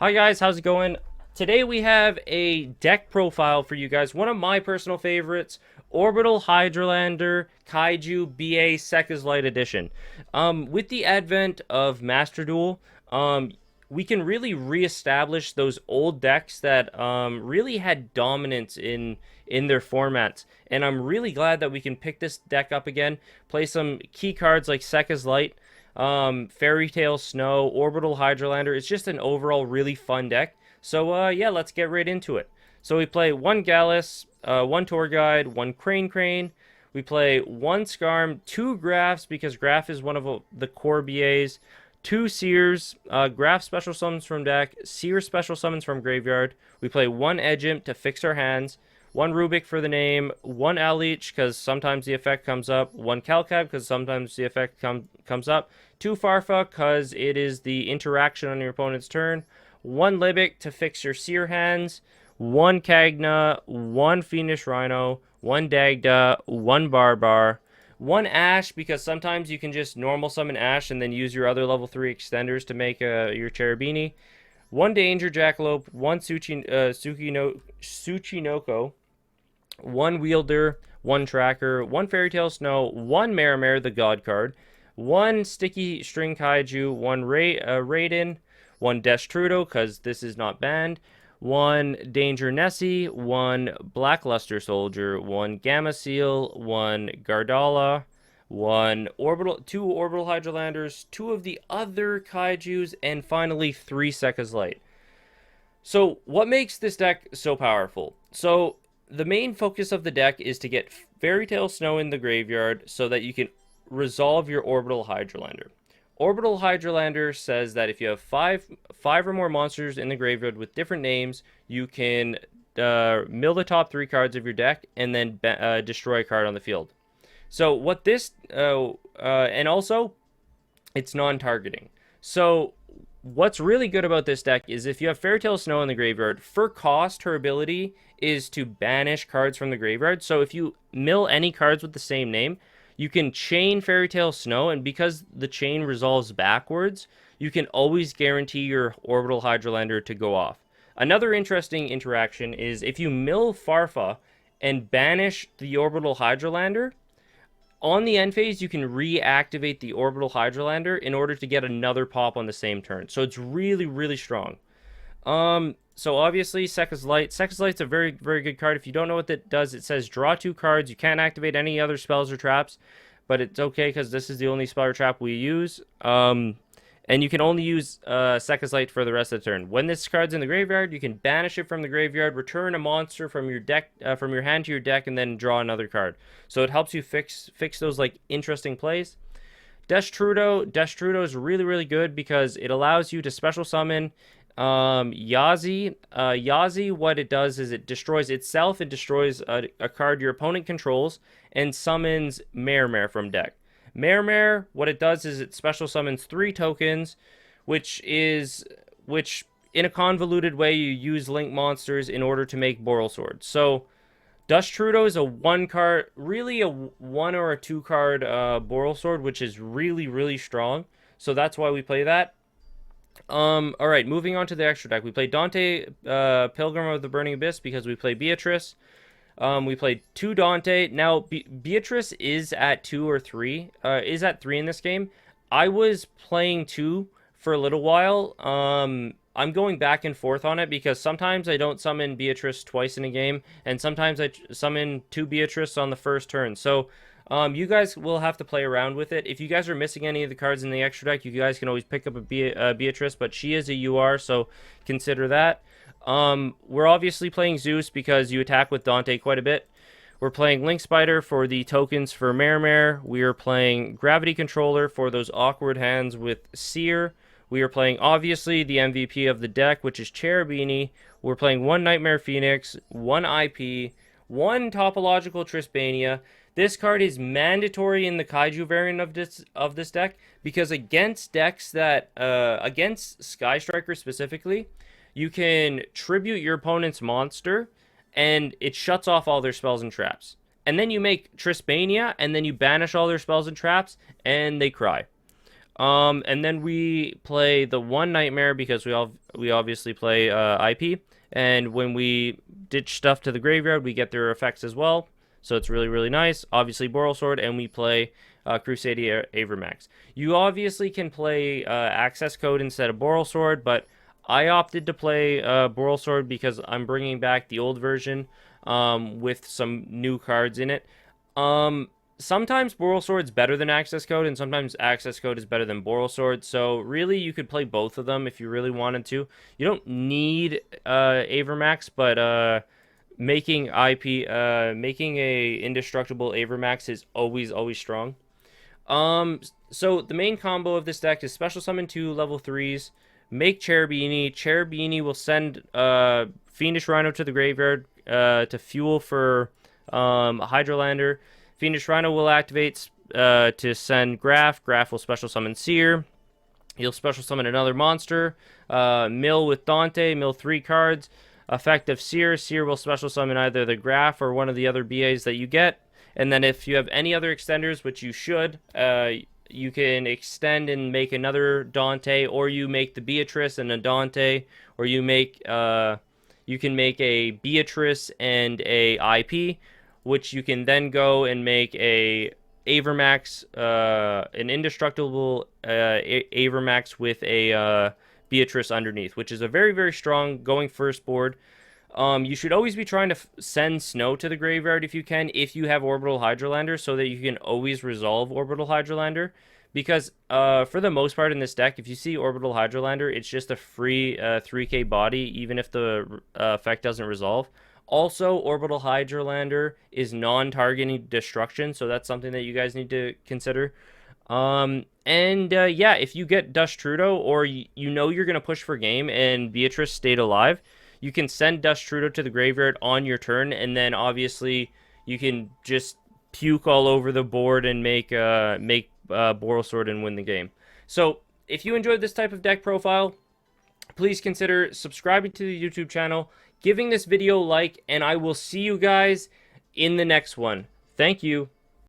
Hi guys, how's it going? Today we have a deck profile for you guys. One of my personal favorites, Orbital Hydralander Kaiju BA Sekkas Light Edition. With the advent of Master Duel, we can really reestablish those old decks that really had dominance in their formats. And I'm really glad that we can pick this deck up again, play some key cards like Sekkas Light, Fairy Tale Snow, Orbital Hydralander. It's just an overall really fun deck. So yeah, let's get right into it. So we play one Gallus, one Tour Guide, one Crane. We play one Skarm, two Graphs because Graph is one of the core BAs, two Seers, Graph special summons from deck, Seer special summons from graveyard. We play one Edgimp to fix our hands, one Rubik for the name, one Alech because sometimes the effect comes up, one Calcab because sometimes the effect comes up, two Farfa because it is the interaction on your opponent's turn, one Libic to fix your Seer hands, one Kagna, one Fiendish Rhino, one Dagda, one Barbar, one Ash because sometimes you can just normal summon Ash and then use your other level 3 extenders to make your Cherubini, one Danger Jackalope, one Tsuchinoko, one Wielder, one Tracker, one Fairy Tale Snow, one Marimare, the God card, one Sticky String Kaiju, one Raiden, one Destrudo, because this is not banned, one Danger Nessie, one Blackluster Soldier, one Gamma Seal, one Gardala, two Orbital Hydralanders, two of the other Kaijus, and finally three Sekkas Light. So what makes this deck so powerful? So the main focus of the deck is to get Fairy Tale Snow in the graveyard so that you can resolve your Orbital Hydralander. Orbital Hydralander says that if you have five or more monsters in the graveyard with different names, you can mill the top 3 cards of your deck and then destroy a card on the field. So what this and also it's non-targeting. So what's really good about this deck is if you have Fairy Tale Snow in the graveyard, for cost, her ability is to banish cards from the graveyard. So if you mill any cards with the same name, you can chain Fairy Tale Snow, and because the chain resolves backwards, you can always guarantee your Orbital Hydralander to go off. Another interesting interaction is if you mill Farfa and banish the Orbital Hydralander, on the end phase, you can reactivate the Orbital Hydralander in order to get another pop on the same turn. So it's really, really strong. So obviously, Sekkas Light. Sekkas Light's a very, very good card. If you don't know what that does, it says draw 2 cards. You can't activate any other spells or traps, but it's okay because this is the only spell or trap we use. And you can only use Sekkas Light for the rest of the turn. When this card's in the graveyard, you can banish it from the graveyard, return a monster from your deck, from your hand to your deck, and then draw another card. So it helps you fix those like interesting plays. Destrudo is really, really good because it allows you to special summon Yazi. Yazi, what it does is it destroys itself and destroys a card your opponent controls and summons Marimare from deck. Marimare, what it does is it special summons 3 tokens, which in a convoluted way you use link monsters in order to make Boral Sword. So Destrudo is a 1 card, really a 1 or a 2 card Boral Sword, which is really, really strong. So that's why we play that. Alright, moving on to the extra deck. We play Dante, Pilgrim of the Burning Abyss because we play Beatrice. We played 2 Dante. Now, Beatrice is at 2 or 3. Is at 3 in this game. I was playing 2 for a little while. I'm going back and forth on it because sometimes I don't summon Beatrice twice in a game, and sometimes I summon 2 Beatrice on the first turn. So, you guys will have to play around with it. If you guys are missing any of the cards in the extra deck, you guys can always pick up a Beatrice, but she is a UR, so consider that. We're obviously playing Zeus because you attack with Dante quite a bit. We're playing Link Spider for the tokens for Marimare. We are playing Gravity Controller for those awkward hands with Seer. We are playing, obviously, the MVP of the deck, which is Cherubini. We're playing 1 Nightmare Phoenix, 1 IP, 1 Topological Trispania. This card is mandatory in the Kaiju variant of this deck because against decks that, against Sky Striker specifically, you can tribute your opponent's monster, and it shuts off all their spells and traps. And then you make Trispania, and then you banish all their spells and traps, and they cry. And then we play the one Nightmare because we obviously play IP, and when we ditch stuff to the graveyard, we get their effects as well. So it's really really nice. Obviously Boral Sword, and we play Crusadia Avermax. You obviously can play Access Code instead of Boral Sword, but I opted to play Boral Sword because I'm bringing back the old version with some new cards in it. Sometimes Boral Sword's better than Access Code, and sometimes Access Code is better than Boral Sword. So really, you could play both of them if you really wanted to. You don't need Avermax, but making a indestructible Avermax is always strong. So the main combo of this deck is Special Summon 2 level 3s, make Cherubini. Cherubini will send Fiendish Rhino to the graveyard to fuel for Hydralander. Fiendish Rhino will activate to send Graph. Graph will special summon Seer. He'll special summon another monster. Mill with Dante. Mill 3 cards. Effect of Seer. Seer will special summon either the Graph or one of the other BAs that you get. And then if you have any other extenders, which you should, you can extend and make another Dante, or you make the Beatrice and a Dante, or you can make a Beatrice and a IP, which you can then go and make a Avermax, an indestructible Avermax with a Beatrice underneath, which is a very strong going first board. You should always be trying to send Snow to the graveyard if you can, if you have Orbital Hydralander, so that you can always resolve Orbital Hydralander. Because for the most part in this deck, if you see Orbital Hydralander, it's just a free 3k body, even if the effect doesn't resolve. Also, Orbital Hydralander is non-targeting destruction, so that's something that you guys need to consider. Yeah, if you get Dust Trudeau, or you know you're going to push for game and Beatrice stayed alive, you can send Dust Trudeau to the graveyard on your turn, and then obviously you can just puke all over the board and make Boral Sword and win the game. So if you enjoyed this type of deck profile, please consider subscribing to the YouTube channel, giving this video a like, and I will see you guys in the next one. Thank you.